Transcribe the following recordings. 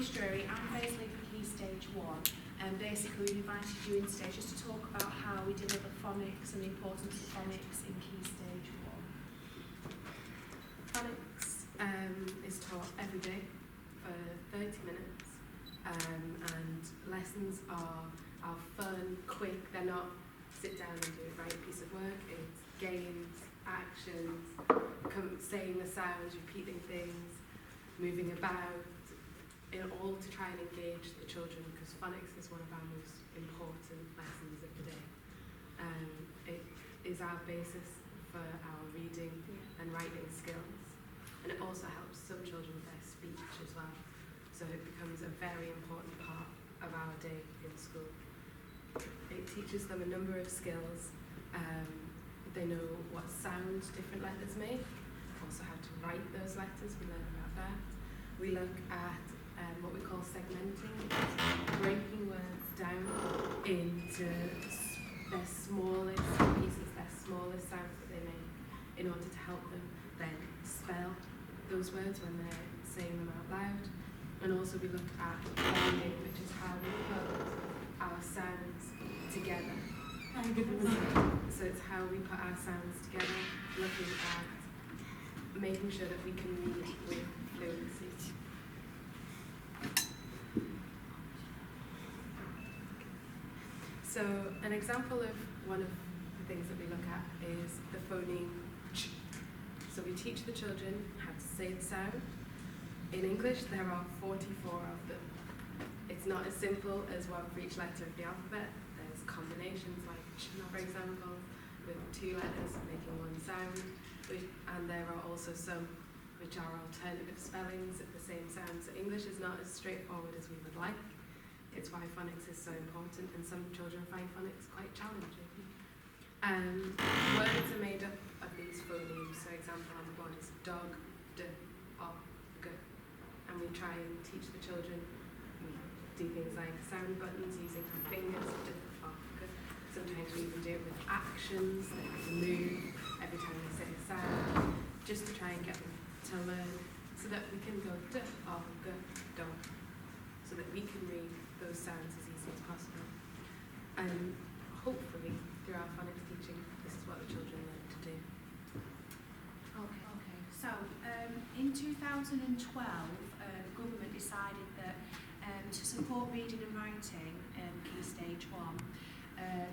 Irish Drury. I'm basically for Key Stage 1, and basically we invited you in today just to talk about how we deliver phonics and the importance of phonics in Key Stage 1. Phonics is taught every day for 30 minutes, and lessons are fun, quick. They're not sit down and do it right piece of work. It's games, actions, saying the sounds, repeating things, moving about, all to try and engage the children, because phonics is one of our most important lessons of the day. It is our basis for our reading and writing skills, and it also helps some children with their speech as well. So it becomes a very important part of our day in school. It teaches them a number of skills. They know what sounds different letters make, also how to write those letters. We learn about that. We look at what we call segmenting, breaking words down into their smallest pieces, their smallest sounds that they make, in order to help them then spell those words when they're saying them out loud. And also we look at bonding, which is how we put our sounds together. So it's how we put our sounds together, looking at making sure that we can read with fluency. So an example of one of the things that we look at is the phoneme ch. So we teach the children how to say the sound. In English there are 44 of them. It's not as simple as one for each letter of the alphabet. There's combinations like ch, for example, with 2 letters making one sound. And there are also some which are alternative spellings of the same sound. So English is not as straightforward as we would like. It's why phonics is so important, and some children find phonics quite challenging. Words are made up of these phonemes. So example on the board is dog, d, o, g. And we try and teach the children. We do things like sound buttons using our fingers, d, o, g. Sometimes we even do it with actions. They have to move every time they say a sound, just to try and get them to learn, so that we can go d, o, g, do, so that we can read those sounds as easy as possible. And hopefully, through our phonics teaching, this is what the children learn to do. Okay. So in 2012, the government decided that to support reading and writing in Key Stage 1,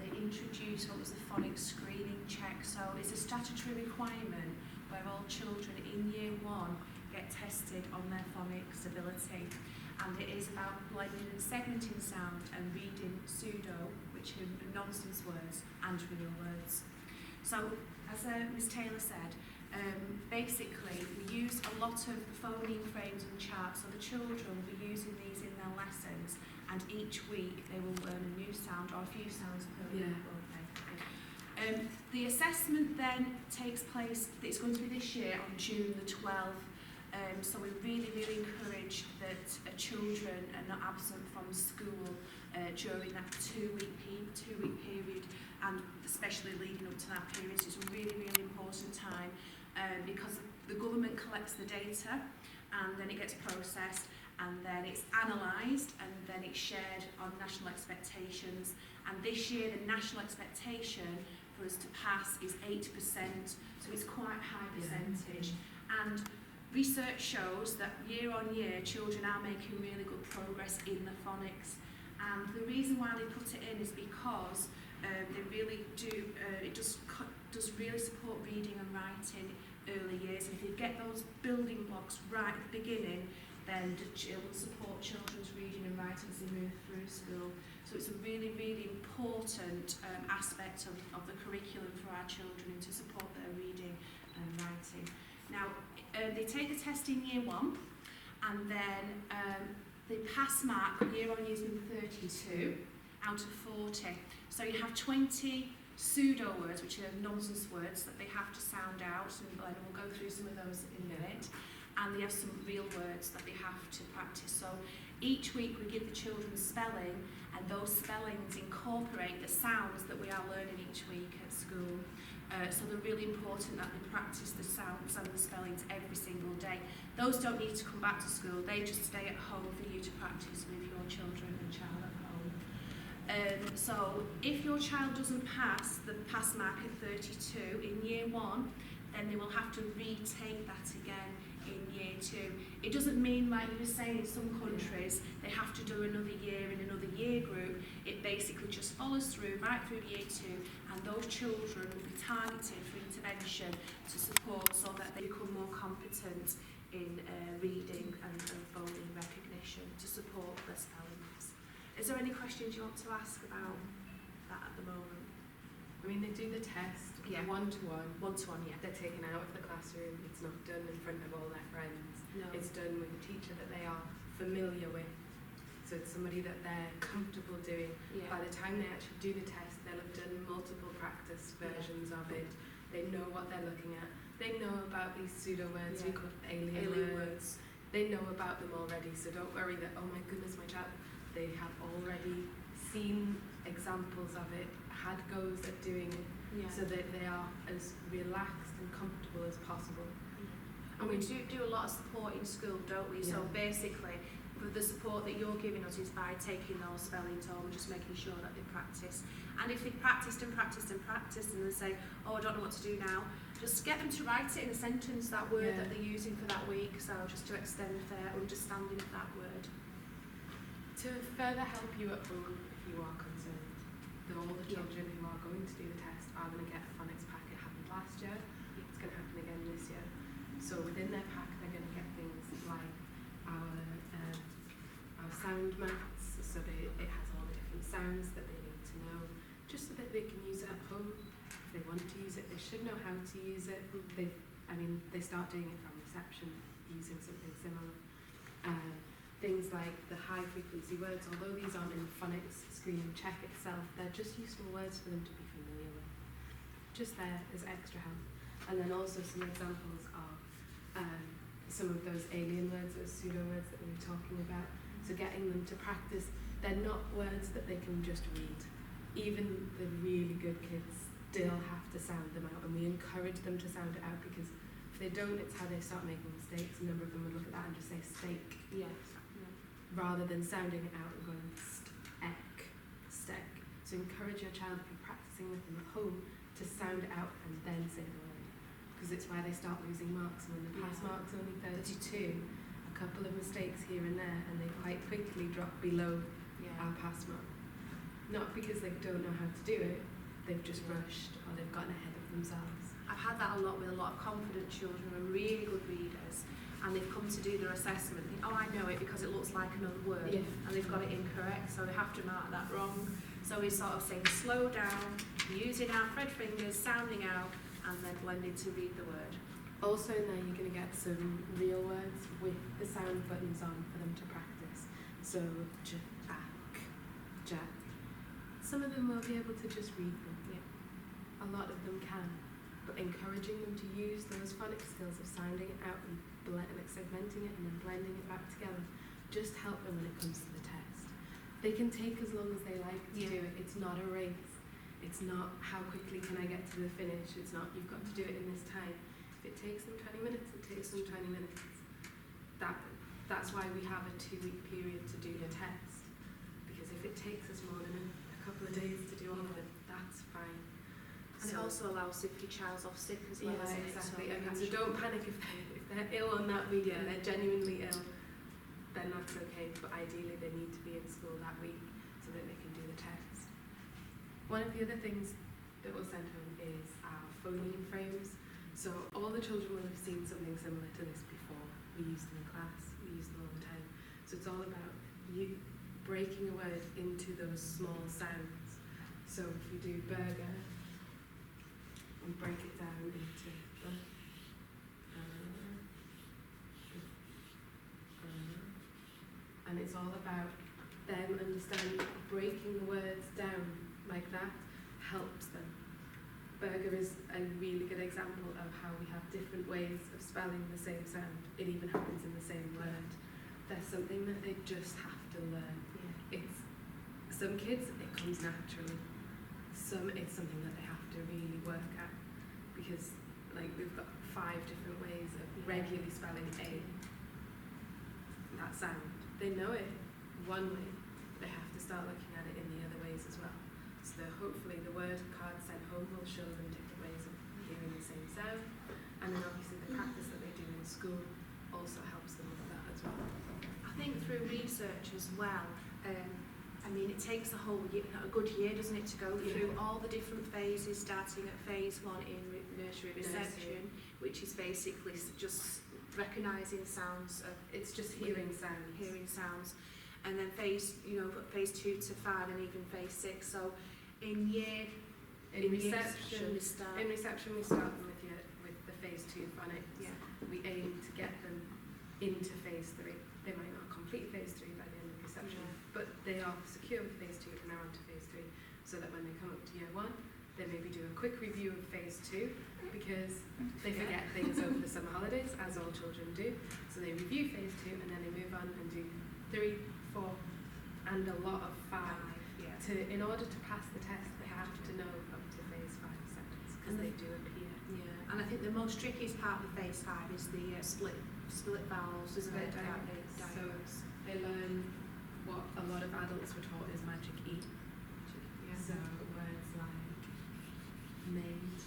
they introduced what was the phonics screening check. So it's a statutory requirement where all children in Year 1 get tested on their phonics ability. And it is about blending and segmenting sound and reading pseudo, which are nonsense words, and real words. So, as Ms Taylor said, basically we use a lot of phoneme frames and charts, so the children will be using these in their lessons, and each week they will learn a new sound or a few sounds per week. The assessment then takes place, it's going to be this year on June the 12th. So we really encourage that children are not absent from school during that two-week period, and especially leading up to that period. So it's a really important time because the government collects the data, and then it gets processed, and then it's analysed, and then it's shared on national expectations. And this year the national expectation for us to pass is 8%, so it's quite a high percentage. And research shows that year on year children are making really good progress in the phonics, and the reason why they put it in is because they really do, it does really support reading and writing early years, and if you get those building blocks right at the beginning, then it will support children's reading and writing as they move through school. So it's a really important aspect of the curriculum for our children, and to support their reading and writing. Now, they take the test in Year 1, and then the pass mark year on year has been 32 out of 40. So you have 20 pseudo words, which are nonsense words that they have to sound out, and we'll go through some of those in a minute. And they have some real words that they have to practice. So each week we give the children spelling, and those spellings incorporate the sounds that we are learning each week at school. So they're really important that they practice the sounds and the spellings every single day. Those don't need to come back to school, they just stay at home for you to practice with your children and child at home. So if your child doesn't pass the pass mark at 32 in year 1, then they will have to retake that again in year 2. It doesn't mean, like you were saying, in some countries they have to do another year in another year group. It basically just follows through right through year 2, and those children will be targeted for intervention to support so that they become more competent in reading and phoneme recognition to support their spellings. Is there any questions you want to ask about that at the moment? I mean, they do the test, Yeah. one-to-one. One-to-one, yeah. They're taken out of the classroom. It's not done in front of all their friends. No. It's done with a teacher that they are familiar with. So it's somebody that they're comfortable doing. Yeah. By the time they actually do the test, they'll have done multiple practice versions of it. They know what they're looking at. They know about these pseudo words, we call alien words. They know about them already, so don't worry that, oh my goodness, my child, they have already seen examples of it, had goes at doing it, so that they are as relaxed and comfortable as possible. And we do a lot of support in school, don't we? So basically, the support that you're giving us is by taking those spellings home and just making sure that they practice. And if they've practiced and practiced and practiced and they say, oh, I don't know what to do now, just get them to write it in a sentence, that word that they're using for that week, so just to extend their understanding of that word. To further help you at home, if you are concerned, that all the children who are going to do the test are going to get a phonics pack. It happened last year, it's going to happen again this year. So within their pack, they're going to get things like our sound maps, so it has all the different sounds that they need to know, just so that they can use it at home. If they want to use it, they should know how to use it. They start doing it from reception, using something similar. Things like the high frequency words, although these aren't in the phonics screen check itself, they're just useful words for them to be familiar with. Just there as extra help. And then also some examples of some of those alien words, those pseudo words that we were talking about. So getting them to practice, they're not words that they can just read. Even the really good kids still have to sound them out, and we encourage them to sound it out, because if they don't, it's how they start making mistakes. A number of them would look at that and just say steak. Yes. Rather than sounding it out and going steak. So encourage your child, if you're practicing with them at home, to sound it out and then say the word, because it's why they start losing marks. And when the pass mark's only 32, a couple of mistakes here and there, and they quite quickly drop below our pass mark. Not because they don't know how to do it, they've just rushed or they've gotten ahead of themselves. I've had that a lot with a lot of confident children who are really good readers, and they've come to do their assessment and think, oh, I know it because it looks like another word, and they've got it incorrect, so they have to mark that wrong. So we sort of say, slow down, using our thread fingers, sounding out, and then blending to read the word. Also in there, you're going to get some real words with the sound buttons on for them to practice. So, jack. Some of them will be able to just read them. A lot of them can. But encouraging them to use those phonics skills of sounding it out and segmenting it and then blending it back together just help them when it comes to the test. They can take as long as they like to do it. It's not a race. It's not how quickly can I get to the finish. It's not you've got to do it in this time. If it takes them 20 minutes, it takes them 20 minutes. That's why we have a 2-week period to do the test. Because if it takes us more than a couple of days to do all of it, that's fine. And it also allows if your child's off sick as well. Exactly. So don't panic if they're ill on that week and they're genuinely ill, then that's okay. But ideally they need to be in school that week so that they can do the test. One of the other things that we'll send home is our phoneme frames. So all the children will have seen something similar to this before. We use them in class, we use them all the time. So it's all about you breaking a word into those small sounds. So if we do burger, we break it down into and it's all about them understanding, breaking the words down like that helps them. Burger is a really good example of how we have different ways of spelling the same sound. It even happens in the same word. There's something that they just have to learn. It's some kids it comes naturally. Some it's something that they have to really work at, because like we've got 5 different ways of regularly spelling A. That sound. They know it. one way, they have to start looking at it in the other ways as well. So hopefully the word card sent home will show them different ways of hearing the same sound, and then obviously the practice that they do in school also helps them with that as well. I think through research as well, I mean, it takes a whole year, a good year, doesn't it, to go through all the different phases, starting at phase 1 in nursery reception, which is basically just recognising sounds of, It's just hearing sounds. and then phase 2 to 5, and even phase 6. So in reception we start them with the phase 2 phonics. Yeah. We aim to get them into phase 3. They might not complete phase 3 by the end of reception, but they are secure with phase 2 and now on to phase 3, so that when they come up to year 1, they maybe do a quick review of phase 2, because they forget things over the summer holidays, as all children do. So they review phase 2 and then they move on and do 3, 4, and a lot of 5. In order to pass the test, they have to know up to phase 5 sentence, because they do appear. Yeah, and I think the most trickiest part of phase 5 is the split vowels, isn't it? So they learn what a lot of adults were taught is magic E. Yeah. So words like made.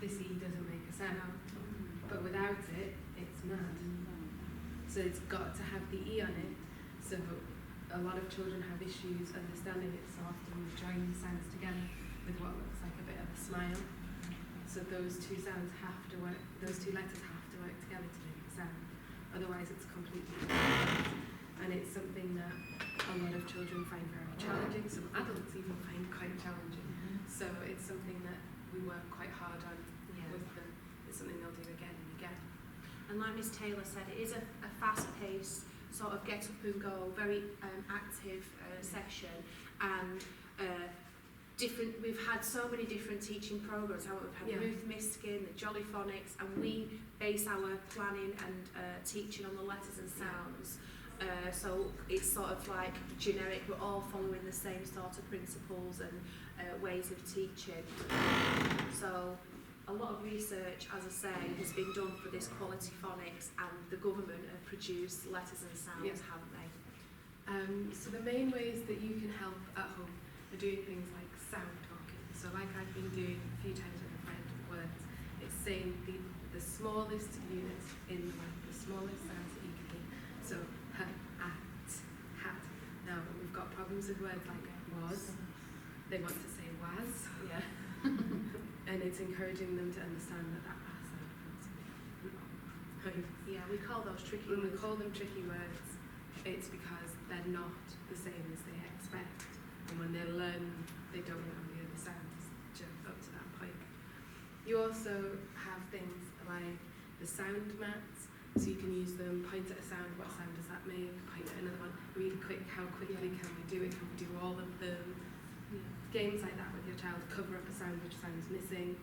This E doesn't make a sound, but without it, it's mad. So it's got to have the E on it. So a lot of children have issues understanding it, so often we join the sounds together with what looks like a bit of a smile. So those two sounds have to work, those two letters have to work together to make a sound. Otherwise it's completely different. And it's something that a lot of children find very challenging, some adults even find quite challenging. So it's something that we work quite hard on with them. It's something they'll do again and again. And like Miss Taylor said, it is a fast-paced, sort of get up and go, very active session, and different. We've had so many different teaching programs. We've had Ruth Miskin, the Jolly Phonics, and we base our planning and teaching on the letters and sounds. So it's sort of like generic. We're all following the same sort of principles and ways of teaching. So a lot of research, as I say, has been done for this quality phonics, and the government have produced letters and sounds, haven't they? So the main ways that you can help at home are doing things like sound talking. So like I've been doing a few times with a friend of words, it's saying the smallest units in the word, the smallest sounds that you can hear. So ha, at, hat. Now we've got problems with words like was. They want to say was. Yeah. And it's encouraging them to understand that sound comes from. Yeah, we call those tricky When words. we call them tricky words, it's because they're not the same as they expect. And when they learn, they don't know the other sounds up to that point. You also have things like the sound mats, so you can use them, point at a sound, what sound does that make, point at another one, really quick, how quickly can we do it, can we do all of them? Games like that with your child, cover up a sound which sound's missing.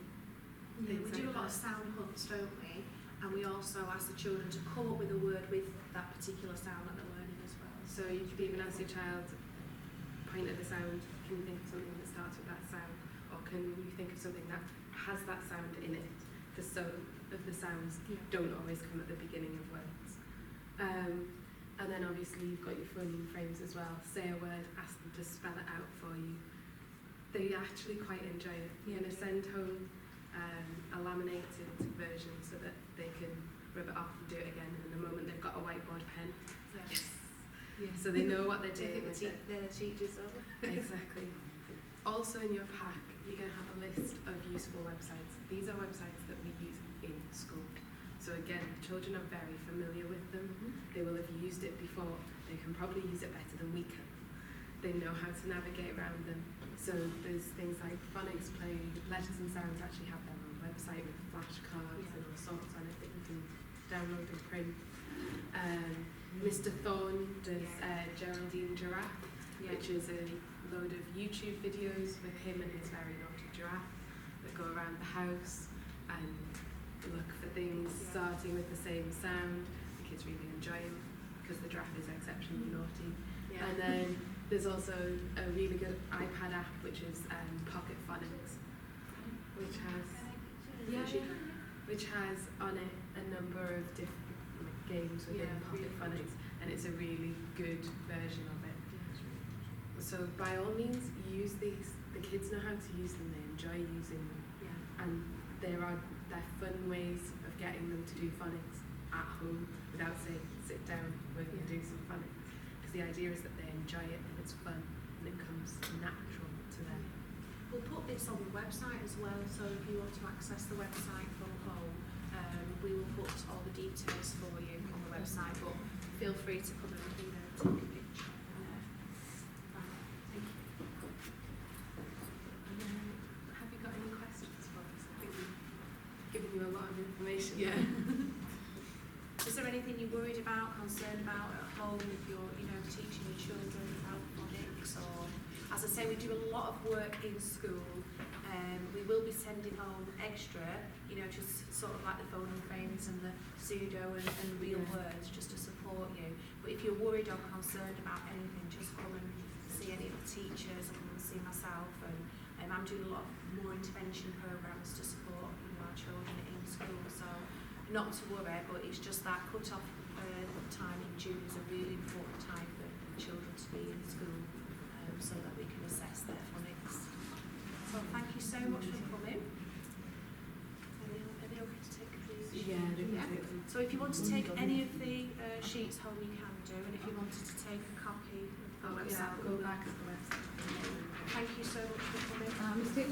Yeah, we do a lot of sound hunts, don't we? And we also ask the children to come up with a word with that particular sound that they're learning as well. So you could even ask your child, point at the sound, can you think of something that starts with that sound? Or can you think of something that has that sound in it? Because some of the sounds don't always come at the beginning of words. And then obviously you've got your phoneme frames as well. Say a word, ask them to spell it out for you. They actually quite enjoy it. You're going to send home a laminated version so that they can rub it off and do it again, and in a moment they've got a whiteboard pen. Yes. So they know what they're doing with it. They're teachers over. Exactly. Also in your pack, you're going to have a list of useful websites. These are websites that we use in school. So again, children are very familiar with them. They will have used it before. They can probably use it better than we can. They know how to navigate around them. So there's things like Phonics Play, Letters and Sounds actually have their own website with flashcards and all sorts on it that you can download and print. Mr. Thorne does Geraldine Giraffe, which is a load of YouTube videos with him and his very naughty giraffe that go around the house and look for things starting with the same sound. The kids really enjoy him because the giraffe is exceptionally naughty. And then there's also a really good iPad app which is Pocket Phonics, which has on it a number of different games within Yeah, Pocket really Phonics, and it's a really good version of it. So by all means, use these. The kids know how to use them, they enjoy using them, Yeah. and they're fun ways of getting them to do phonics at home without saying, sit down, we're going to do some phonics. Because the idea is that they enjoy it and it's fun and it comes natural to them. We'll put this on the website as well, so if you want to access the website from home, we will put all the details for you on the website, but feel free to come and take a picture. Thank you. Have you got any questions for us? I think we've given you a lot of information. Yeah. Is there anything you're worried about, concerned about at home if you're, teaching your children about phonics? Or, as I say, we do a lot of work in school. We will be sending home extra, just sort of like the phone frames and the pseudo and real words, just to support you. But if you're worried or concerned about anything, just come and see any of the teachers and come and see myself. And I'm doing a lot more intervention programs to support our children in school. So not to worry, but it's just that cut-off time in June is a really important time for children to be in school, so that we can assess their phonics. So thank you so much for coming. Are they okay to take these? Yeah, they can Yeah. take them. So if you want to take any of the sheets home, you can do, and if you wanted to take a copy of the website, I'll go back to the website. thank you so much for coming. Mistake.